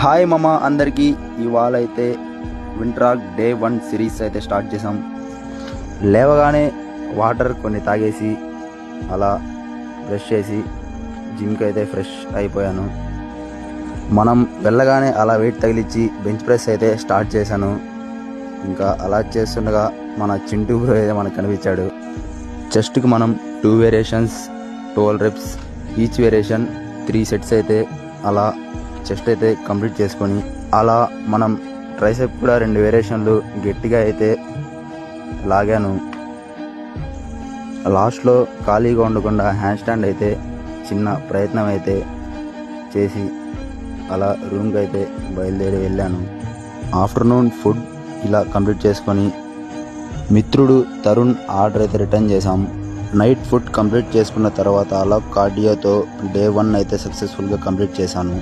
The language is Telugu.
హాయ్ మామ అందరికీ. ఇవాళ అయితే వింట్రాక్ డే 1 సిరీస్ అయితే స్టార్ట్ చేసాం. లేవగానే వాటర్ కొన్ని తాగేసి అలా బ్రష్ చేసి జిమ్కి అయితే ఫ్రెష్ అయిపోయాను. మనం వెళ్ళగానే అలా వెయిట్ తగిలించి బెంచ్ ప్రెస్ అయితే స్టార్ట్ చేశాను. ఇంకా అలా చేస్తుండగా మన చింటూ బ్రో అయితే మనకు కనిపించాడు. చెస్ట్కి మనం 2 variations 12 reps each variation 3 sets అయితే అలా చెస్ట్ అయితే కంప్లీట్ చేసుకొని, అలా మనం ట్రైసెప్ కూడా 2 వేరియేషన్లు గట్టిగా అయితే లాగాను. లాస్ట్లో ఖాళీగా ఉండకుండా హ్యాండ్ స్టాండ్ అయితే చిన్న ప్రయత్నం అయితే చేసి అలా రూమ్కి అయితే బయలుదేరి వెళ్ళాను. ఆఫ్టర్నూన్ ఫుడ్ ఇలా కంప్లీట్ చేసుకొని మిత్రుడు తరుణ్ ఆర్డర్ అయితే రిటర్న్ చేశాం. నైట్ ఫుడ్ కంప్లీట్ చేసుకున్న తర్వాత అలా కార్డియోతో డే 1 అయితే సక్సెస్ఫుల్గా కంప్లీట్ చేశాను.